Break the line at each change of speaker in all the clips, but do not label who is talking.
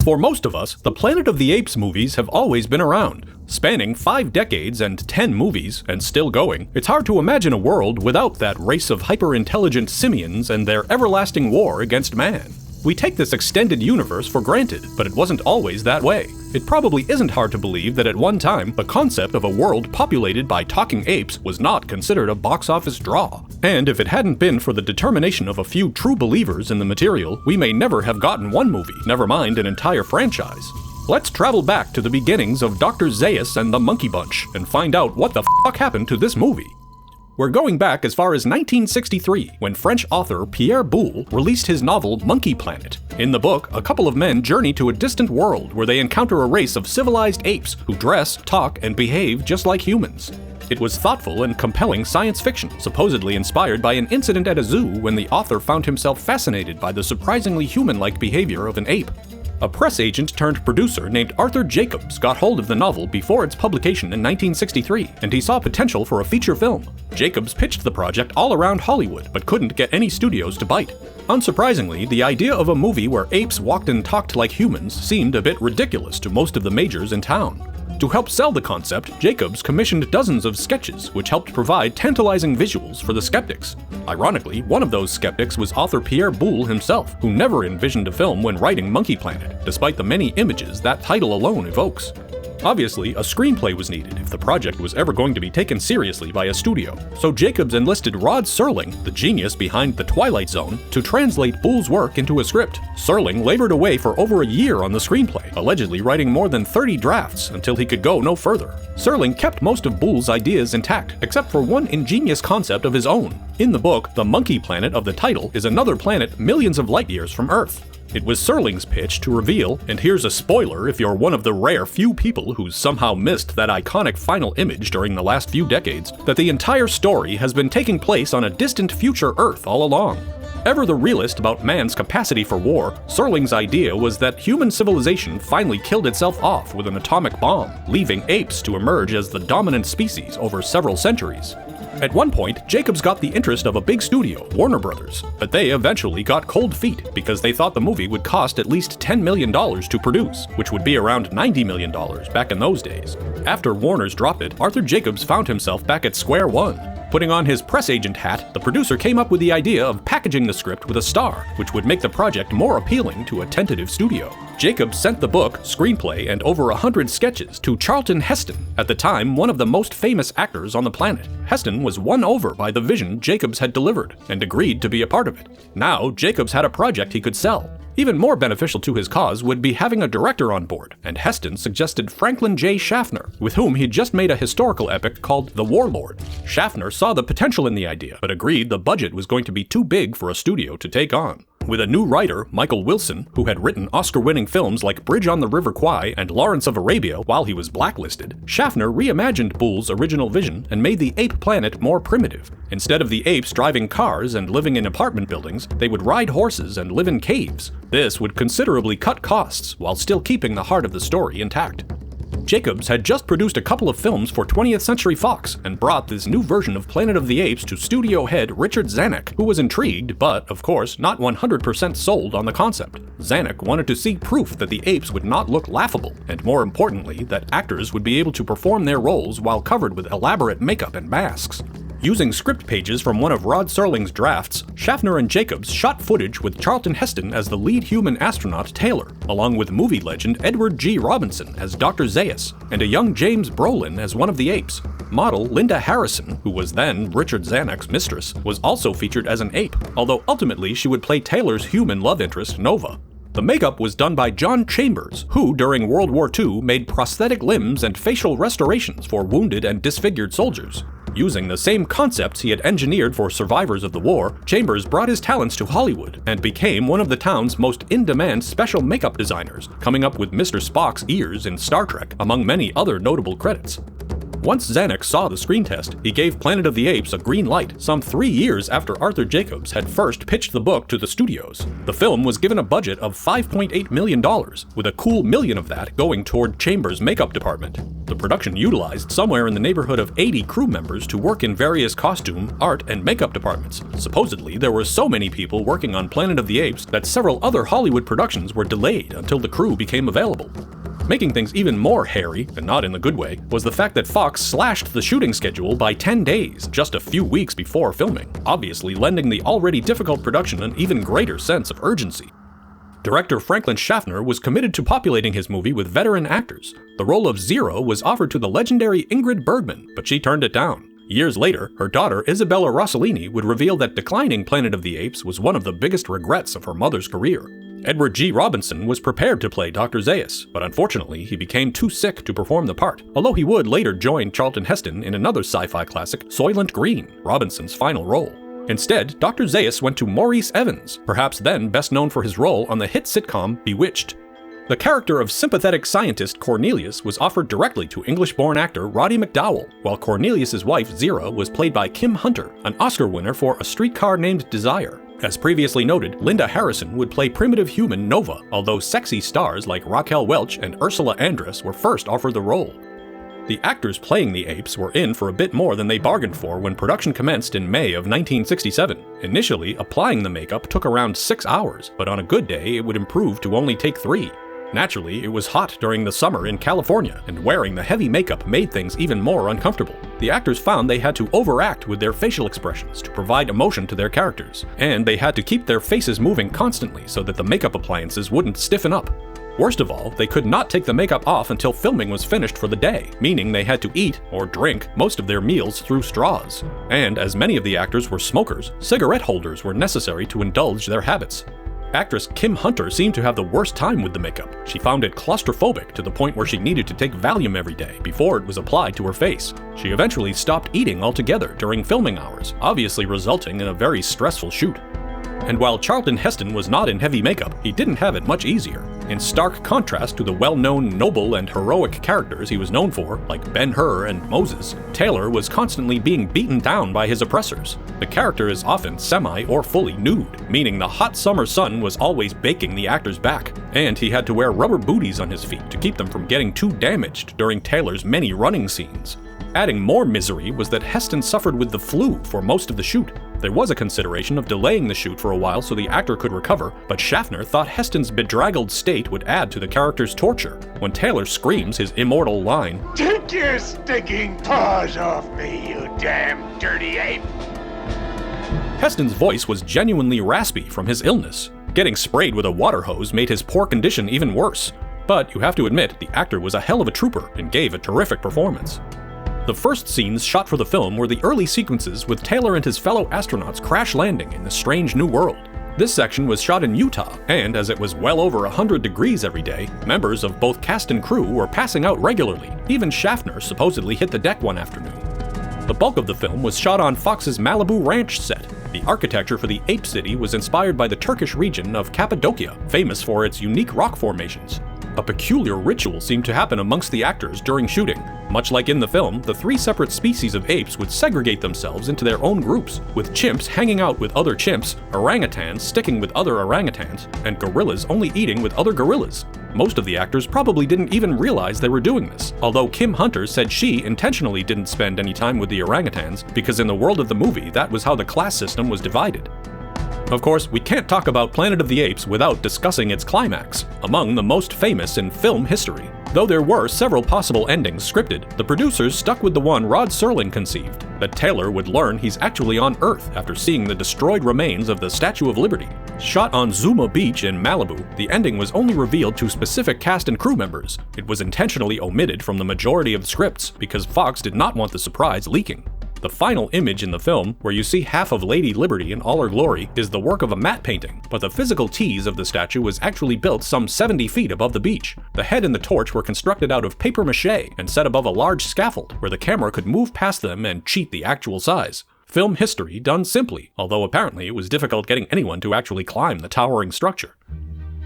For most of us, the Planet of the Apes movies have always been around. Spanning 5 decades and 10 movies, and still going, it's hard to imagine a world without that race of hyper-intelligent simians and their everlasting war against man. We take this extended universe for granted, but it wasn't always that way. It probably isn't hard to believe that at one time, the concept of a world populated by talking apes was not considered a box office draw. And if it hadn't been for the determination of a few true believers in the material, we may never have gotten one movie, never mind an entire franchise. Let's travel back to the beginnings of Dr. Zaius and the Monkey Bunch and find out what the fuck happened to this movie. We're going back as far as 1963, when French author Pierre Boulle released his novel Monkey Planet. In the book, a couple of men journey to a distant world where they encounter a race of civilized apes who dress, talk, and behave just like humans. It was thoughtful and compelling science fiction, supposedly inspired by an incident at a zoo when the author found himself fascinated by the surprisingly human-like behavior of an ape. A press agent turned producer named Arthur Jacobs got hold of the novel before its publication in 1963, and he saw potential for a feature film. Jacobs pitched the project all around Hollywood, but couldn't get any studios to bite. Unsurprisingly, the idea of a movie where apes walked and talked like humans seemed a bit ridiculous to most of the majors in town. To help sell the concept, Jacobs commissioned dozens of sketches, which helped provide tantalizing visuals for the skeptics. Ironically, one of those skeptics was author Pierre Boulle himself, who never envisioned a film when writing Monkey Planet, despite the many images that title alone evokes. Obviously, a screenplay was needed if the project was ever going to be taken seriously by a studio, so Jacobs enlisted Rod Serling, the genius behind The Twilight Zone, to translate Boulle's work into a script. Serling labored away for over a year on the screenplay, allegedly writing more than 30 drafts until he could go no further. Serling kept most of Boulle's ideas intact, except for one ingenious concept of his own. In the book, the Monkey Planet of the title is another planet millions of light years from Earth. It was Serling's pitch to reveal, and here's a spoiler if you're one of the rare few people who somehow missed that iconic final image during the last few decades, that the entire story has been taking place on a distant future Earth all along. Ever the realist about man's capacity for war, Serling's idea was that human civilization finally killed itself off with an atomic bomb, leaving apes to emerge as the dominant species over several centuries. At one point, Jacobs got the interest of a big studio, Warner Brothers, but they eventually got cold feet because they thought the movie would cost at least $10 million to produce, which would be around $90 million back in those days. After Warner's dropped it, Arthur Jacobs found himself back at square one. Putting on his press agent hat, the producer came up with the idea of packaging the script with a star, which would make the project more appealing to a tentative studio. Jacobs sent the book, screenplay, and over 100 sketches to Charlton Heston, at the time one of the most famous actors on the planet. Heston was won over by the vision Jacobs had delivered, and agreed to be a part of it. Now, Jacobs had a project he could sell. Even more beneficial to his cause would be having a director on board, and Heston suggested Franklin J. Schaffner, with whom he'd just made a historical epic called The Warlord. Schaffner saw the potential in the idea, but agreed the budget was going to be too big for a studio to take on. With a new writer, Michael Wilson, who had written Oscar-winning films like Bridge on the River Kwai and Lawrence of Arabia while he was blacklisted, Schaffner reimagined Boulle's original vision and made the ape planet more primitive. Instead of the apes driving cars and living in apartment buildings, they would ride horses and live in caves. This would considerably cut costs while still keeping the heart of the story intact. Jacobs had just produced a couple of films for 20th Century Fox and brought this new version of Planet of the Apes to studio head Richard Zanuck, who was intrigued but, of course, not 100% sold on the concept. Zanuck wanted to see proof that the apes would not look laughable, and more importantly, that actors would be able to perform their roles while covered with elaborate makeup and masks. Using script pages from one of Rod Serling's drafts, Schaffner and Jacobs shot footage with Charlton Heston as the lead human astronaut Taylor, along with movie legend Edward G. Robinson as Dr. Zaius, and a young James Brolin as one of the apes. Model Linda Harrison, who was then Richard Zanuck's mistress, was also featured as an ape, although ultimately she would play Taylor's human love interest Nova. The makeup was done by John Chambers, who during World War II made prosthetic limbs and facial restorations for wounded and disfigured soldiers. Using the same concepts he had engineered for survivors of the war, Chambers brought his talents to Hollywood and became one of the town's most in-demand special makeup designers, coming up with Mr. Spock's ears in Star Trek, among many other notable credits. Once Zanuck saw the screen test, he gave Planet of the Apes a green light some 3 years after Arthur Jacobs had first pitched the book to the studios. The film was given a budget of $5.8 million, with a cool $1 million of that going toward Chambers' makeup department. The production utilized somewhere in the neighborhood of 80 crew members to work in various costume, art, and makeup departments. Supposedly, there were so many people working on Planet of the Apes that several other Hollywood productions were delayed until the crew became available. Making things even more hairy, and not in the good way, was the fact that Fox slashed the shooting schedule by 10 days, just a few weeks before filming, obviously lending the already difficult production an even greater sense of urgency. Director Franklin Schaffner was committed to populating his movie with veteran actors. The role of Zero was offered to the legendary Ingrid Bergman, but she turned it down. Years later, her daughter Isabella Rossellini would reveal that declining Planet of the Apes was one of the biggest regrets of her mother's career. Edward G. Robinson was prepared to play Dr. Zaius, but unfortunately he became too sick to perform the part, although he would later join Charlton Heston in another sci-fi classic, Soylent Green, Robinson's final role. Instead, Dr. Zaius went to Maurice Evans, perhaps then best known for his role on the hit sitcom Bewitched. The character of sympathetic scientist Cornelius was offered directly to English-born actor Roddy McDowall, while Cornelius's wife Zero was played by Kim Hunter, an Oscar winner for A Streetcar Named Desire. As previously noted, Linda Harrison would play primitive human Nova, although sexy stars like Raquel Welch and Ursula Andress were first offered the role. The actors playing the apes were in for a bit more than they bargained for when production commenced in May of 1967. Initially, applying the makeup took around 6 hours, but on a good day it would improve to only take 3. Naturally, it was hot during the summer in California, and wearing the heavy makeup made things even more uncomfortable. The actors found they had to overact with their facial expressions to provide emotion to their characters, and they had to keep their faces moving constantly so that the makeup appliances wouldn't stiffen up. Worst of all, they could not take the makeup off until filming was finished for the day, meaning they had to eat, or drink, most of their meals through straws. And as many of the actors were smokers, cigarette holders were necessary to indulge their habits. Actress Kim Hunter seemed to have the worst time with the makeup. She found it claustrophobic to the point where she needed to take Valium every day before it was applied to her face. She eventually stopped eating altogether during filming hours, obviously resulting in a very stressful shoot. And while Charlton Heston was not in heavy makeup, he didn't have it much easier. In stark contrast to the well-known noble and heroic characters he was known for, like Ben-Hur and Moses, Taylor was constantly being beaten down by his oppressors. The character is often semi or fully nude, meaning the hot summer sun was always baking the actor's back, and he had to wear rubber booties on his feet to keep them from getting too damaged during Taylor's many running scenes. Adding more misery was that Heston suffered with the flu for most of the shoot. There was a consideration of delaying the shoot for a while so the actor could recover, but Schaffner thought Heston's bedraggled state would add to the character's torture. When Taylor screams his immortal line,
"Take your stinking paws off me, you damn dirty ape!"
Heston's voice was genuinely raspy from his illness. Getting sprayed with a water hose made his poor condition even worse. But you have to admit, the actor was a hell of a trooper and gave a terrific performance. The first scenes shot for the film were the early sequences with Taylor and his fellow astronauts crash landing in the strange new world. This section was shot in Utah, and as it was well over 100 degrees every day, members of both cast and crew were passing out regularly. Even Schaffner supposedly hit the deck one afternoon. The bulk of the film was shot on Fox's Malibu Ranch set. The architecture for the ape city was inspired by the Turkish region of Cappadocia, famous for its unique rock formations. A peculiar ritual seemed to happen amongst the actors during shooting. Much like in the film, the 3 separate species of apes would segregate themselves into their own groups, with chimps hanging out with other chimps, orangutans sticking with other orangutans, and gorillas only eating with other gorillas. Most of the actors probably didn't even realize they were doing this, although Kim Hunter said she intentionally didn't spend any time with the orangutans because in the world of the movie, that was how the class system was divided. Of course, we can't talk about Planet of the Apes without discussing its climax, among the most famous in film history. Though there were several possible endings scripted, the producers stuck with the one Rod Serling conceived, that Taylor would learn he's actually on Earth after seeing the destroyed remains of the Statue of Liberty. Shot on Zuma Beach in Malibu, the ending was only revealed to specific cast and crew members. It was intentionally omitted from the majority of the scripts because Fox did not want the surprise leaking. The final image in the film, where you see half of Lady Liberty in all her glory, is the work of a matte painting, but the physical tease of the statue was actually built some 70 feet above the beach. The head and the torch were constructed out of paper mache and set above a large scaffold, where the camera could move past them and cheat the actual size. Film history done simply, although apparently it was difficult getting anyone to actually climb the towering structure.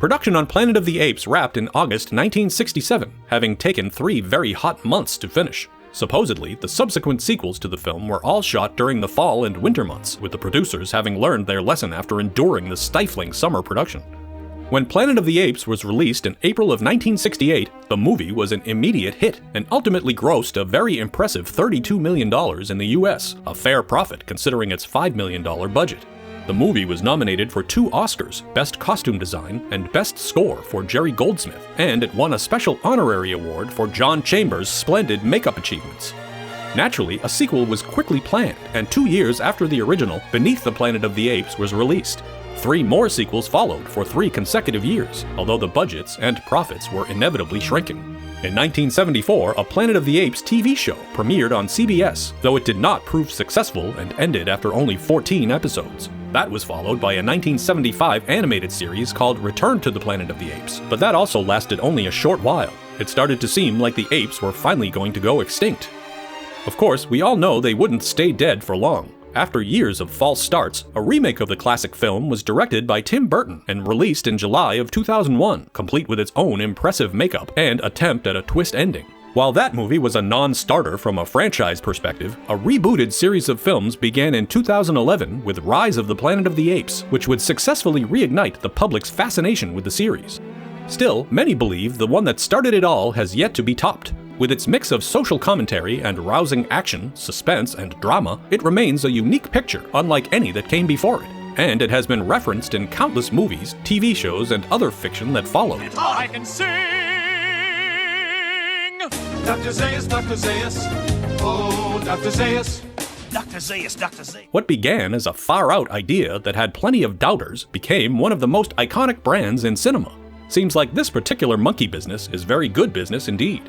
Production on Planet of the Apes wrapped in August 1967, having taken 3 very hot months to finish. Supposedly, the subsequent sequels to the film were all shot during the fall and winter months, with the producers having learned their lesson after enduring the stifling summer production. When Planet of the Apes was released in April of 1968, the movie was an immediate hit and ultimately grossed a very impressive $32 million in the US, a fair profit considering its $5 million budget. The movie was nominated for 2 Oscars, Best Costume Design and Best Score for Jerry Goldsmith, and it won a special honorary award for John Chambers' splendid makeup achievements. Naturally, a sequel was quickly planned, and 2 years after the original, Beneath the Planet of the Apes was released. 3 more sequels followed for 3 consecutive years, although the budgets and profits were inevitably shrinking. In 1974, a Planet of the Apes TV show premiered on CBS, though it did not prove successful and ended after only 14 episodes. That was followed by a 1975 animated series called Return to the Planet of the Apes, but that also lasted only a short while. It started to seem like the apes were finally going to go extinct. Of course, we all know they wouldn't stay dead for long. After years of false starts, a remake of the classic film was directed by Tim Burton and released in July of 2001, complete with its own impressive makeup and attempt at a twist ending. While that movie was a non-starter from a franchise perspective, a rebooted series of films began in 2011 with Rise of the Planet of the Apes, which would successfully reignite the public's fascination with the series. Still, many believe the one that started it all has yet to be topped. With its mix of social commentary and rousing action, suspense, and drama, it remains a unique picture unlike any that came before it. And it has been referenced in countless movies, TV shows, and other fiction that followed.
I can sing! Dr. Zaius, Dr. Zaius, oh, Dr. Zaius. Dr. Zaius, Dr. Zaius.
What began as a far-out idea that had plenty of doubters became one of the most iconic brands in cinema. Seems like this particular monkey business is very good business indeed.